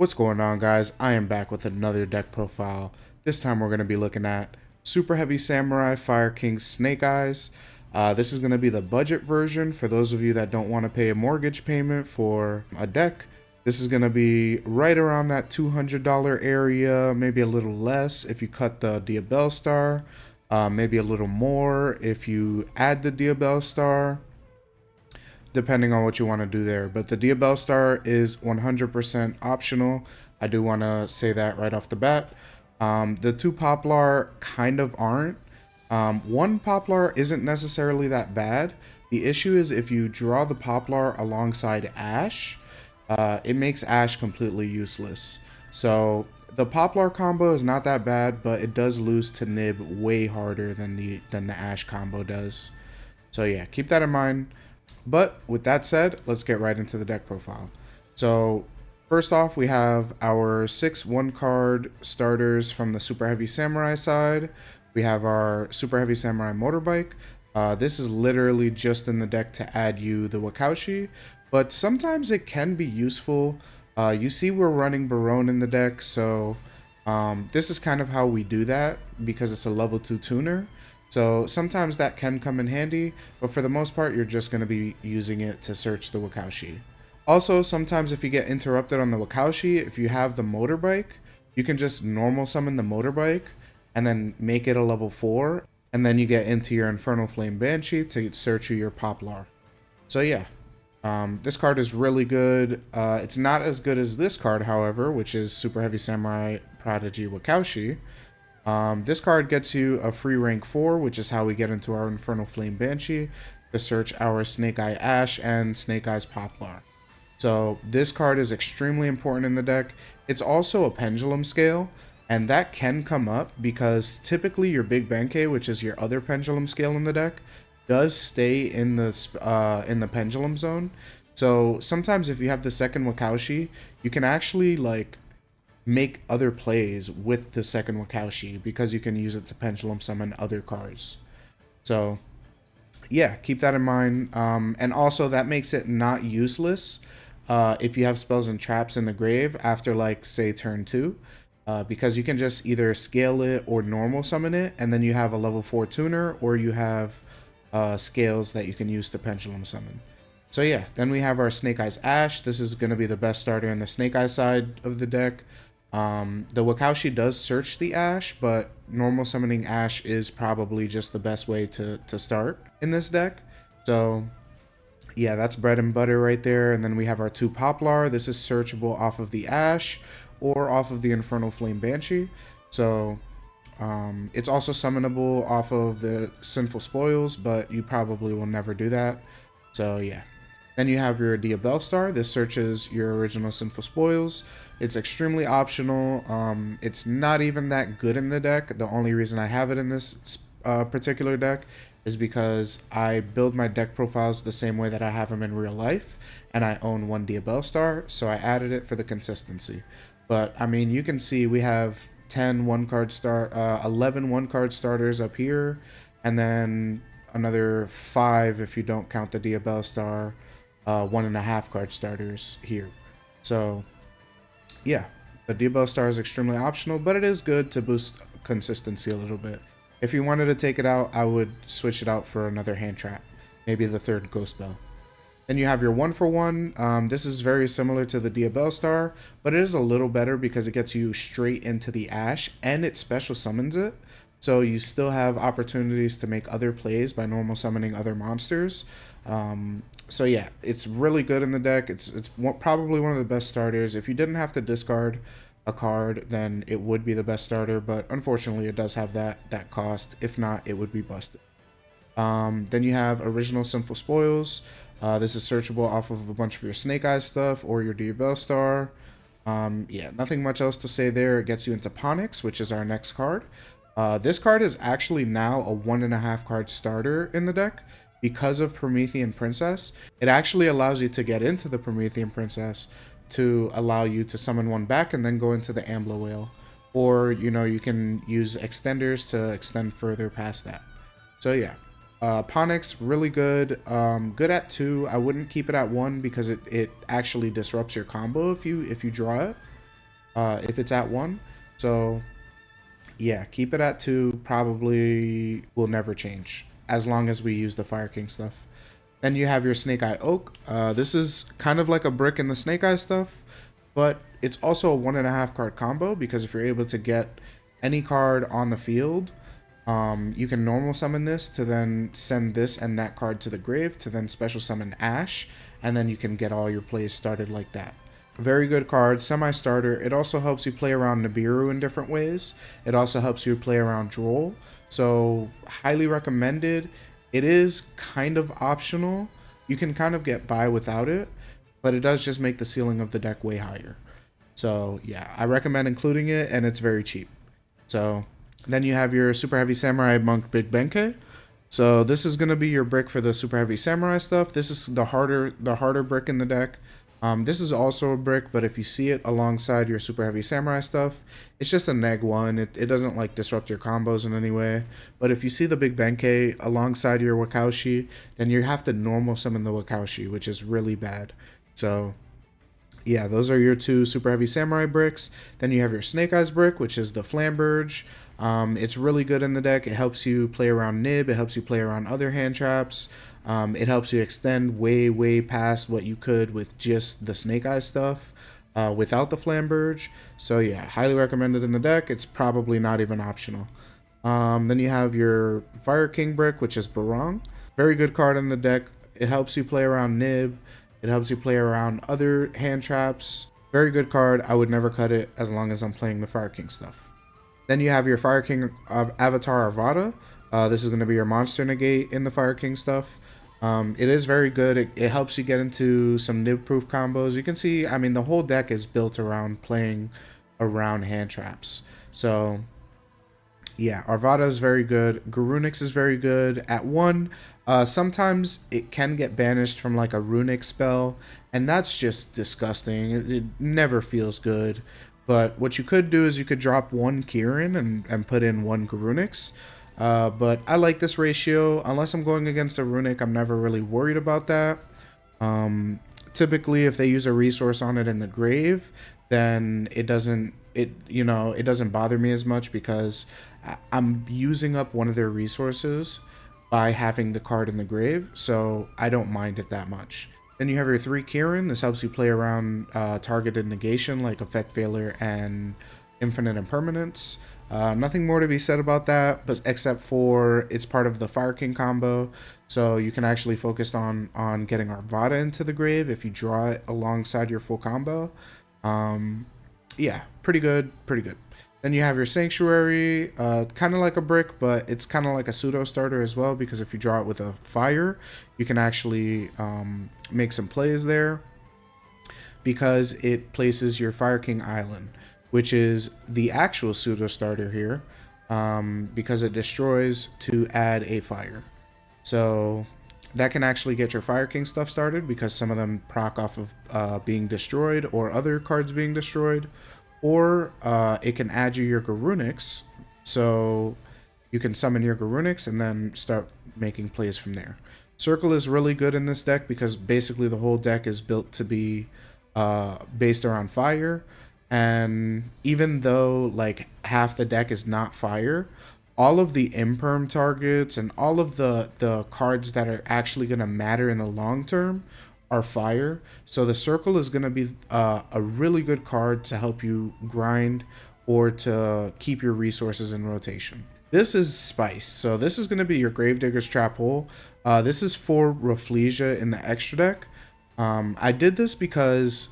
What's going on, guys? I am back with another deck profile. This time we're going to be looking at Superheavy Samurai Fire King Snake Eyes. This is going to be the budget version for those of you that don't want to pay a mortgage payment for a deck. This is going to be right around that $200 area, maybe a little less if you cut the Diabell Star, maybe a little more if you add the Diabell Star, depending on what you want to do there. But the Diabell Star is 100% optional. I do want to say that right off the bat. The two Poplar kind of aren't. One Poplar isn't necessarily that bad. The issue is if you draw the Poplar alongside Ash, it makes Ash completely useless. So the Poplar combo is not that bad, but it does lose to Nib way harder than the Ash combo does. So yeah, keep that in mind. But with that said, let's get right into the deck profile. So first off, we have our 6 1-card starters from the Super Heavy Samurai side. We have our Super Heavy Samurai Motorbike. This is literally just in the deck to add you the Wakaushi, but sometimes it can be useful. You see we're running Barone in the deck, so this is kind of how we do that because it's a level 2 tuner. So sometimes that can come in handy, but for the most part, you're just going to be using it to search the Wakaushi. Also, sometimes if you get interrupted on the Wakaushi, if you have the motorbike, you can just normal summon the motorbike and then make it a level 4, and then you get into your Infernal Flame Banshee to search your Poplar. So yeah, this card is really good. It's not as good as this card, however, which is Super Heavy Samurai Prodigy Wakaushi. This card gets you a free rank 4, which is how we get into our Infernal Flame Banshee to search our Snake Eye Ash and Snake Eyes Poplar. So this card is extremely important in the deck. It's also a pendulum scale, and that can come up because typically your Big Benkei, which is your other pendulum scale in the deck, does stay in the pendulum zone. So sometimes if you have the second Wakaushi, you can actually make other plays with the second Wakaushi because you can use it to pendulum summon other cards. So yeah, keep that in mind. And also that makes it not useless if you have spells and traps in the grave after say turn 2, because you can just either scale it or normal summon it, and then you have a level 4 tuner, or you have scales that you can use to pendulum summon. So yeah, then we have our Snake Eyes Ash. This is going to be the best starter in the Snake Eyes side of the deck. The Wakaushi does search the Ash, but normal summoning Ash is probably just the best way to start in this deck. So yeah, that's bread and butter right there. And then we have our 2 Poplar. This is searchable off of the Ash or off of the Infernal Flame Banshee. So it's also summonable off of the Sinful Spoils, but you probably will never do that. So yeah. Then you have your Diabell Star. This searches your original Sinful Spoils. It's extremely optional. It's not even that good in the deck. The only reason I have it in this particular deck is because I build my deck profiles the same way that I have them in real life, and I own 1 Diabell Star, so I added it for the consistency. But I mean, you can see we have 11 1-card starters up here, and then another 5 if you don't count the Diabell Star, 1.5 card starters here. So yeah, the Diabell Star is extremely optional, but it is good to boost consistency a little bit. If you wanted to take it out, I would switch it out for another hand trap, maybe the 3rd Ghost Bell. Then you have your 1-for-1. This is very similar to the Diabell Star, but it is a little better because it gets you straight into the Ash and it special summons it. So you still have opportunities to make other plays by normal summoning other monsters. So yeah, it's really good in the deck. It's probably one of the best starters. If you didn't have to discard a card, then it would be the best starter, but unfortunately it does have that cost. If not, it would be busted. Then you have original Sinful Spoils. This is searchable off of a bunch of your Snake Eyes stuff or your Diabell Star. Yeah, nothing much else to say there. It gets you into Ponix, which is our next card. This card is actually now a 1.5 card starter in the deck because of Promethean Princess. It actually allows you to get into the Promethean Princess to allow you to summon 1 back and then go into the Ambler Whale. Or, you can use extenders to extend further past that. So yeah, Ponix, really good. Good at 2. I wouldn't keep it at 1 because it actually disrupts your combo if you draw it. if it's at 1. So yeah, keep it at 2. Probably will never change as long as we use the Fire King stuff. Then you have your Snake Eye Oak. This is kind of like a brick in the Snake Eye stuff, but it's also a 1.5 card combo, because if you're able to get any card on the field, you can normal summon this to then send this and that card to the grave to then special summon Ash, and then you can get all your plays started like that. Very good card, semi-starter. It also helps you play around Nibiru in different ways. It also helps you play around Droll. So highly recommended. It is kind of optional. You can kind of get by without it, but it does just make the ceiling of the deck way higher. So yeah, I recommend including it, and it's very cheap. So then you have your Super Heavy Samurai Monk Big Benkei. So this is gonna be your brick for the Super Heavy Samurai stuff. This is the harder brick in the deck. This is also a brick, but if you see it alongside your Super Heavy Samurai stuff, it's just a neg 1. It doesn't like disrupt your combos in any way. But if you see the Big Benkei alongside your Wakaushi, then you have to normal summon the Wakaushi, which is really bad. So yeah, those are your 2 Super Heavy Samurai bricks. Then you have your Snake Eyes brick, which is the Flamberge. It's really good in the deck. It helps you play around Nib. It helps you play around other hand traps. It helps you extend way past what you could with just the Snake Eyes stuff without the Flamberge. So yeah, highly recommended in the deck. It's probably not even optional. Then you have your Fire King brick, which is Barong. Very good card in the deck. It helps you play around Nib. It helps you play around other hand traps. Very good card. I would never cut it as long as I'm playing the Fire King stuff. Then you have your Fire King of Avatar Arvada. This is going to be your monster negate in the Fire King stuff. It is very good. It helps you get into some nib-proof combos. You can see, I mean, the whole deck is built around playing around hand traps. So yeah, Arvada is very good. Garunix is very good. At 1, sometimes it can get banished from like a runic spell, and that's just disgusting. It never feels good. But what you could do is you could drop 1 Kirin and put in 1 Garunix. But I like this ratio. Unless I'm going against a runic, I'm never really worried about that. Typically, if they use a resource on it in the grave, then it doesn't bother me as much, because I'm using up one of their resources by having the card in the grave, so I don't mind it that much. Then you have your 3 Kirin. This helps you play around targeted negation like Effect Failure and Infinite Impermanence. Nothing more to be said about that, but except for it's part of the Fire King combo, so you can actually focus on getting Arvada into the grave if you draw it alongside your full combo. Yeah, pretty good. Then you have your Sanctuary, kind of like a brick, but it's kind of like a pseudo starter as well, because if you draw it with a fire, you can actually make some plays there, because it places your Fire King Island, which is the actual pseudo starter here, because it destroys to add a fire. So that can actually get your Fire King stuff started, because some of them proc off of being destroyed or other cards being destroyed. Or it can add you your Garunix, so you can summon your Garunix and then start making plays from there. Circle is really good in this deck, because basically the whole deck is built to be based around fire. And even though like half the deck is not fire, all of the imperm targets and all of the cards that are actually going to matter in the long term are fire. So the circle is going to be a really good card to help you grind or to keep your resources in rotation. This is Spice. So this is going to be your Gravedigger's Trap Hole. This is for Rafflesia in the extra deck. I did this because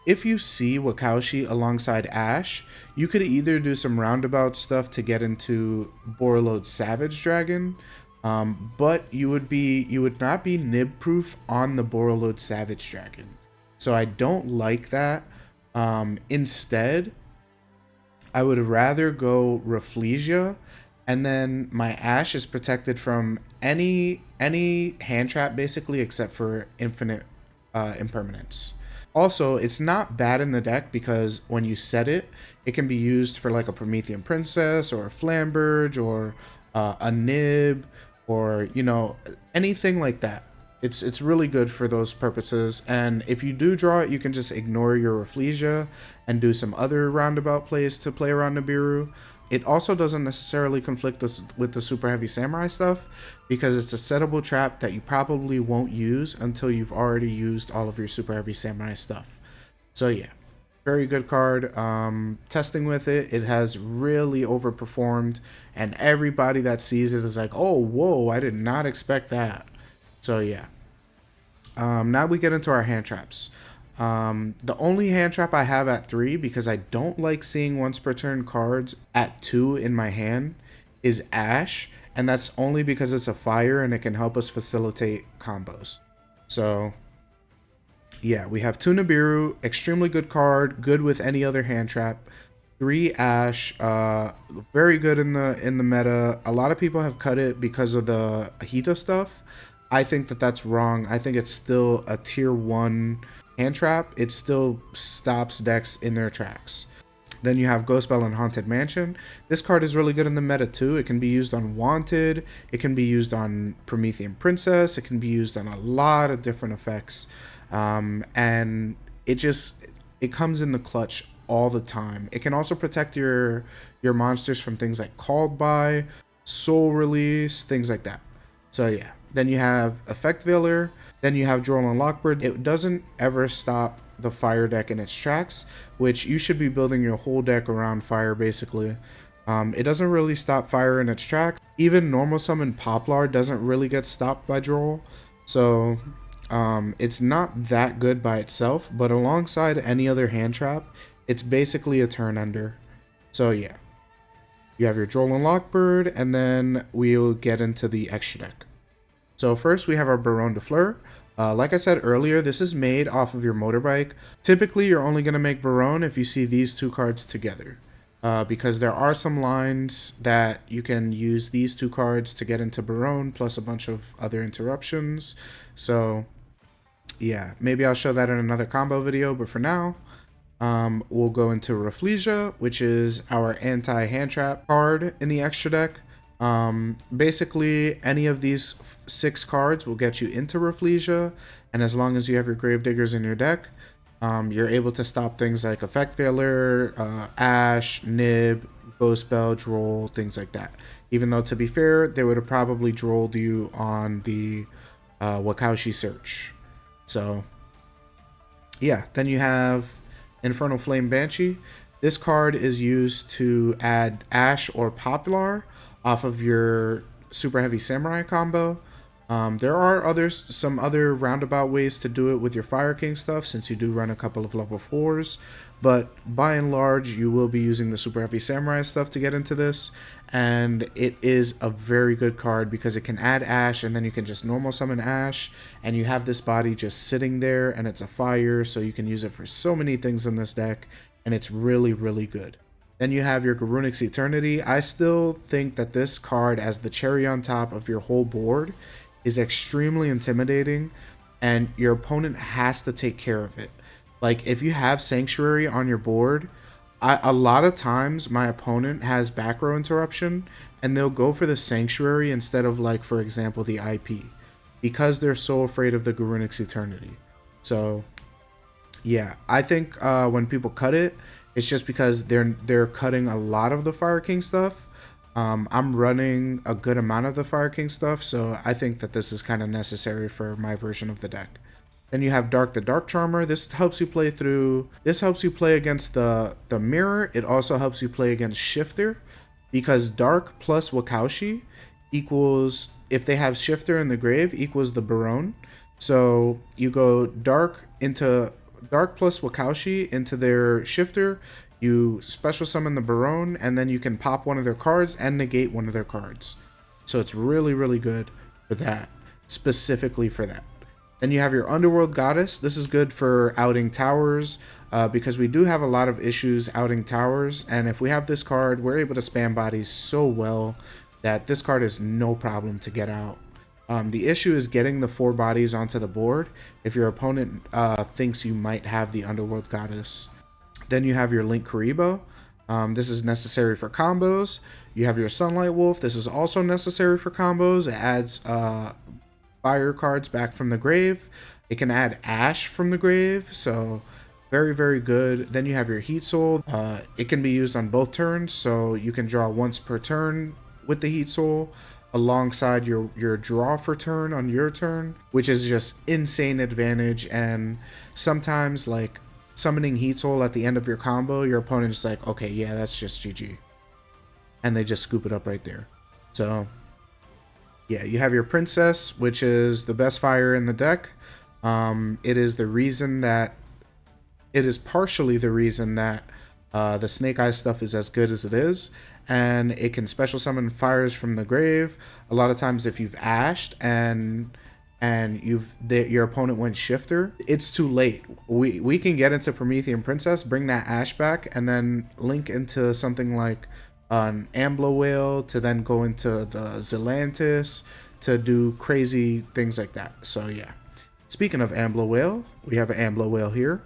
if you see Wakaushi alongside Ash, you could either do some roundabout stuff to get into Borreload Savage Dragon, but you would not be nib proof on the Borreload Savage Dragon. So I don't like that. Instead, I would rather go Rafflesia, and then my Ash is protected from any hand trap basically, except for Infinite Impermanence. Also, it's not bad in the deck, because when you set it, it can be used for like a Promethean Princess or a Flamberge or a Nib, or anything like that. It's really good for those purposes. And if you do draw it, you can just ignore your Rafflesia and do some other roundabout plays to play around Nibiru. It also doesn't necessarily conflict with the Super Heavy Samurai stuff because it's a settable trap that you probably won't use until you've already used all of your Super Heavy Samurai stuff. So yeah, very good card. Testing with it, it has really overperformed, and everybody that sees it is like, oh, whoa, I did not expect that. So yeah. Now we get into our hand traps. The only hand trap I have at 3, because I don't like seeing once per turn cards at 2 in my hand, is Ash, and that's only because it's a fire and it can help us facilitate combos. So yeah, we have 2 Nibiru, extremely good card, good with any other hand trap. 3 Ash, very good in the meta. A lot of people have cut it because of the Ahita stuff. I think that that's wrong. I think it's still a tier 1 hand trap. It still stops decks in their tracks. Then you have Ghost Bell and Haunted Mansion. This card is really good in the meta too. It can be used on Wanted. It can be used on Promethean Princess. It can be used on a lot of different effects. And it comes in the clutch all the time. It can also protect your monsters from things like Called By, Soul Release, things like that. So yeah. Then you have Effect Veiler. Then you have Droll and Lockbird. It doesn't ever stop the fire deck in its tracks, which you should be building your whole deck around fire basically. It doesn't really stop fire in its tracks. Even normal summon Poplar doesn't really get stopped by Droll. So it's not that good by itself, but alongside any other hand trap, it's basically a turn ender. So yeah. You have your Droll and Lockbird, and then we'll get into the extra deck. So first we have our Baronne de Fleur. Like I said earlier, this is made off of your motorbike. Typically, you're only going to make Baronne if you see these 2 cards together. Because there are some lines that you can use these 2 cards to get into Baronne, plus a bunch of other interruptions. So yeah, maybe I'll show that in another combo video, but for now, we'll go into Rafflesia, which is our anti-hand trap card in the extra deck. Basically, any of these 6 cards will get you into Rafflesia, and as long as you have your Gravediggers in your deck, you're able to stop things like Effect Veiler, Ash, Nib, Ghost Bell, Droll, things like that. Even though, to be fair, they would have probably drolled you on the Wakaushi search. So yeah, then you have Infernal Flame Banshee. This card is used to add Ash or Poplar off of your Super Heavy Samurai combo. There are some other roundabout ways to do it with your Fire King stuff, since you do run a couple of level 4s, but by and large you will be using the Super Heavy Samurai stuff to get into this, and it is a very good card because it can add Ash, and then you can just normal summon Ash, and you have this body just sitting there, and it's a fire, so you can use it for so many things in this deck, and it's really, really good. Then you have your Garunix Eternity. I still think that this card, as the cherry on top of your whole board, is extremely intimidating, and your opponent has to take care of it. Like, if you have Sanctuary on your board, a lot of times my opponent has back row interruption, and they'll go for the Sanctuary instead of, like, for example, the IP, because they're so afraid of the Garunix Eternity. So yeah, I think when people cut it, it's just because they're cutting a lot of the Fire King stuff. I'm running a good amount of the Fire King stuff, so I think that this is kind of necessary for my version of the deck. Then you have Dark the Dark Charmer. This helps you play against the mirror. It also helps you play against Shifter, because Dark plus Wakaushi equals, if they have Shifter in the grave, equals the Baronne. So you go Dark plus Wakaushi into their Shifter, you special summon the Baronne, and then you can pop one of their cards and negate one of their cards. So it's really, really good for that, specifically for that. Then you have your Underworld Goddess. This is good for outing towers, because we do have a lot of issues outing towers, and if we have this card, we're able to spam bodies so well that this card is no problem to get out. The issue is getting the 4 bodies onto the board if your opponent thinks you might have the Underworld Goddess. Then you have your Link Kuriboh. This is necessary for combos. You have your Sunlight Wolf. This is also necessary for combos. It adds fire cards back from the grave. It can add ash from the grave, so very, very good. Then you have your Heat Soul. It can be used on both turns, so you can draw once per turn with the Heat Soul alongside your draw for turn on your turn, which is just insane advantage. And sometimes, like, summoning Heat Soul at the end of your combo, your opponent's like, okay, yeah, that's just GG. And they just scoop it up right there. So, yeah, you have your Princess, which is the best fire in the deck. It is the reason that it is partially the reason that the Snake Eyes stuff is as good as it is, and it can special summon fires from the grave. A lot of times, if you've ashed and your opponent went shifter, it's too late. We can get into Promethean Princess, bring that ash back, and then link into something like an Ambler Whale to then go into the Zelantis to do crazy things like that. So yeah. Speaking of Ambler Whale, we have an Ambler Whale here.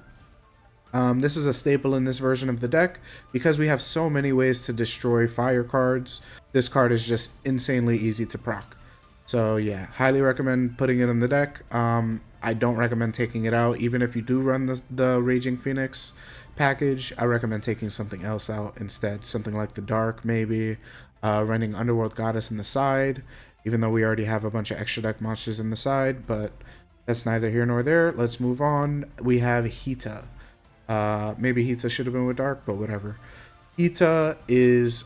This is a staple in this version of the deck because we have so many ways to destroy fire cards. This card is just insanely easy to proc. So yeah, highly recommend putting it in the deck. I don't recommend taking it out. Even if you do run the Raging Phoenix package, I recommend taking something else out instead. Something like the Dark, maybe. Running Underworld Goddess in the side, even though we already have a bunch of extra deck monsters in the side, but that's neither here nor there. Let's move on. We have Hita. Maybe Hita should have been with Dark, but whatever. Hita is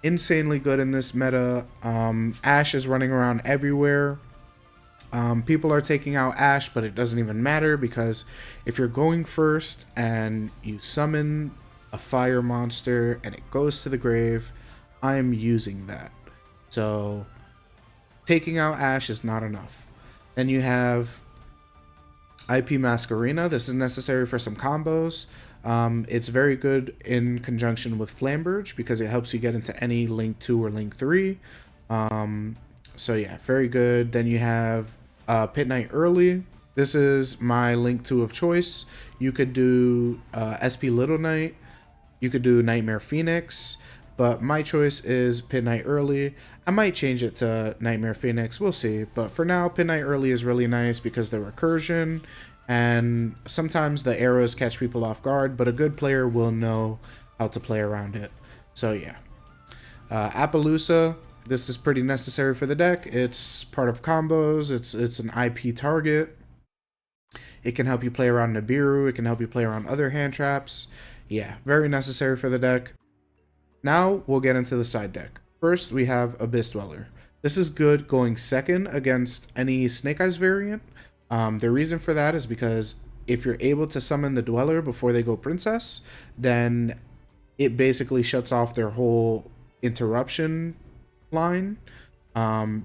insanely good in this meta. Ash is running around everywhere. People are taking out Ash, but it doesn't even matter because if you're going first and you summon a fire monster and it goes to the grave, I'm using that. So taking out Ash is not enough. Then you have IP Masarina. This is necessary for some combos. It's very good in conjunction with Flamberge because it helps you get into any Link 2 or Link 3. So yeah, very good. Then you have Pit Knight Early. This is my Link 2 of choice. You could do SP Little Knight. You could do Nightmare Phoenix. But my choice is Pit Knight Early. I might change it to Nightmare Phoenix. We'll see. But for now, Pit Knight Early is really nice because the recursion. And sometimes the arrows catch people off guard. But a good player will know how to play around it. So yeah. Appaloosa. This is pretty necessary for the deck. It's part of combos. It's an IP target. It can help you play around Nibiru. It can help you play around other hand traps. Yeah, very necessary for the deck. Now we'll get into the side deck. First, we have Abyss Dweller. This is good going second against any Snake Eyes variant. The reason for that is because if you're able to summon the Dweller before they go Princess, then it basically shuts off their whole interruption line.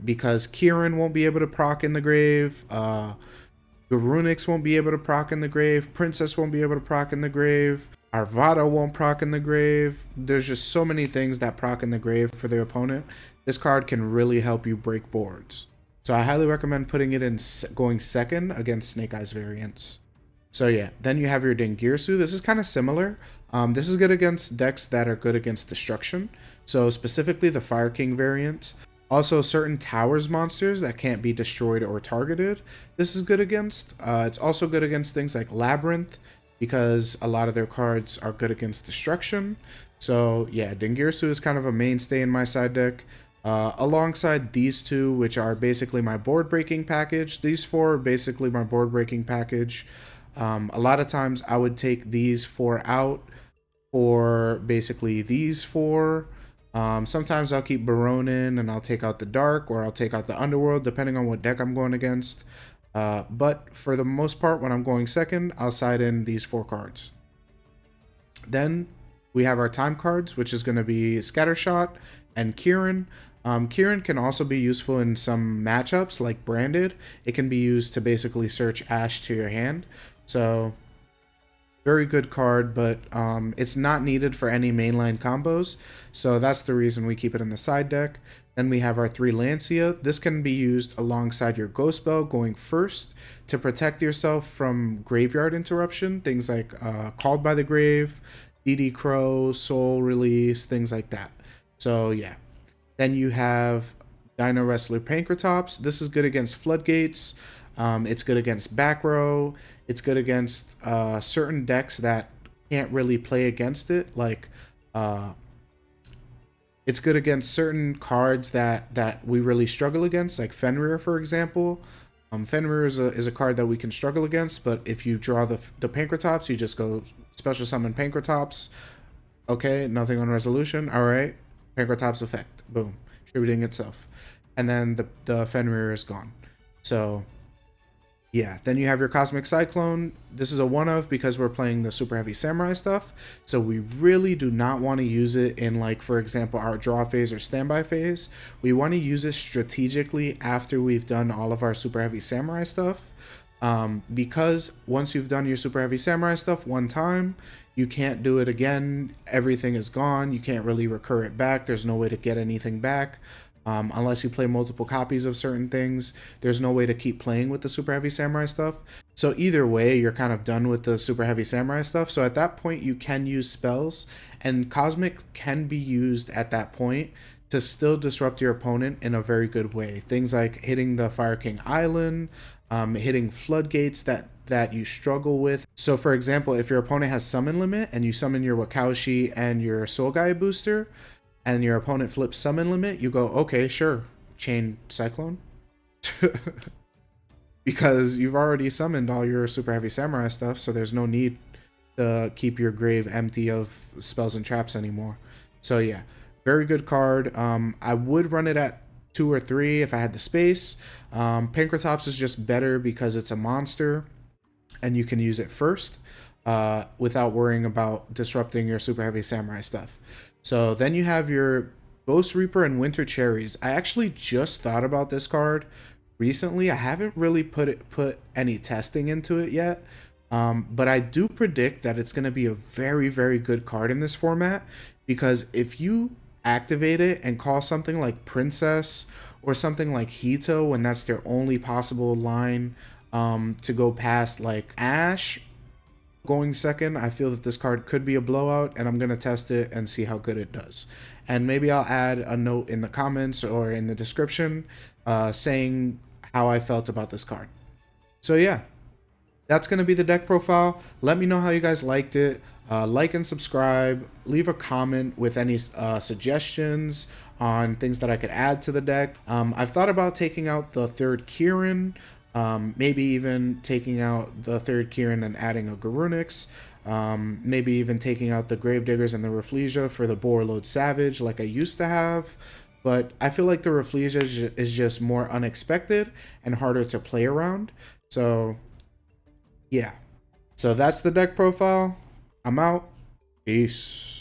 Because Kieran won't be able to proc in the grave. Garunix won't be able to proc in the grave. Princess won't be able to proc in the grave. Arvada won't proc in the grave. There's just so many things that proc in the grave for their opponent. This card can really help you break boards. So I highly recommend putting it in going second against Snake Eyes variants. So yeah, then you have your Dingirsu. This is kind of similar. This is good against decks that are good against destruction. So specifically the Fire King variant. Also certain towers monsters that can't be destroyed or targeted. This is good against. It's also good against things like Labyrinth, because a lot of their cards are good against destruction. So yeah, Dingirsu is kind of a mainstay in my side deck. Alongside these two, which are basically my board breaking package. These four are basically my board breaking package. A lot of times I would take these four out for basically these four. Sometimes I'll keep Baronin and I'll take out the Dark, or I'll take out the Underworld, depending on what deck I'm going against. But for the most part, when I'm going second, I'll side in these four cards. Then we have our time cards, which is going to be Scattershot and Kieran. Kieran can also be useful in some matchups like Branded. It can be used to basically search Ash to your hand. So very good card, but it's not needed for any mainline combos. So that's the reason we keep it in the side deck. Then we have our 3 Lancia. This can be used alongside your Ghost Bell going first to protect yourself from graveyard interruption. Things like Called by the Grave, DD Crow, Soul Release, things like that. So yeah. Then you have Dino Wrestler Pankratops. This is good against Floodgates. It's good against back row. It's good against certain decks that can't really play against it. Like, it's good against certain cards that we really struggle against, like Fenrir, for example. Fenrir is a card that we can struggle against, but if you draw the Pankratops, you just go special summon Pankratops. Okay, nothing on resolution. All right, Pankratops effect. Boom, distributing itself, and then the Fenrir is gone. So yeah, then you have your Cosmic Cyclone. This is a one of because we're playing the Super Heavy Samurai stuff. So we really do not want to use it in, like, for example, our draw phase or standby phase. We want to use it strategically after we've done all of our Super Heavy Samurai stuff. Because once you've done your Super Heavy Samurai stuff one time, you can't do it again. Everything is gone. You can't really recur it back. There's no way to get anything back. Unless you play multiple copies of certain things, there's no way to keep playing with the Super Heavy Samurai stuff. So either way, you're kind of done with the Super Heavy Samurai stuff. So at that point, you can use spells, and Cosmic can be used at that point to still disrupt your opponent in a very good way. Things like hitting the Fire King Island, hitting floodgates that you struggle with. So for example, if your opponent has summon limit and you summon your Wakaushi and your Soul Guy booster, and your opponent flips summon limit, you go, okay, sure, chain Cyclone. Because you've already summoned all your Super Heavy Samurai stuff, so there's no need to keep your grave empty of spells and traps anymore. So yeah, very good card. I would run it at 2 or 3 if I had the space. Pankratops is just better because it's a monster, and you can use it first without worrying about disrupting your Super Heavy Samurai stuff. So then you have your Ghost Reaper and Winter Cherries. I actually just thought about this card recently. I haven't really put any testing into it yet, but I do predict that it's going to be a very, very good card in this format, because if you activate it and call something like Princess or something like Hito when that's their only possible line to go past, like Ash going second, I feel that this card could be a blowout, and I'm going to test it and see how good it does. And maybe I'll add a note in the comments or in the description saying how I felt about this card. So yeah, that's going to be the deck profile. Let me know how you guys liked it. Like and subscribe. Leave a comment with any suggestions on things that I could add to the deck. I've thought about taking out the third Kieran, maybe even taking out the third Kieran and adding a Garunix. Maybe even taking out the Gravediggers and the Rafflesia for the Boarload Savage like I used to have. But I feel like the Rafflesia is just more unexpected and harder to play around. So yeah. So that's the deck profile. I'm out. Peace.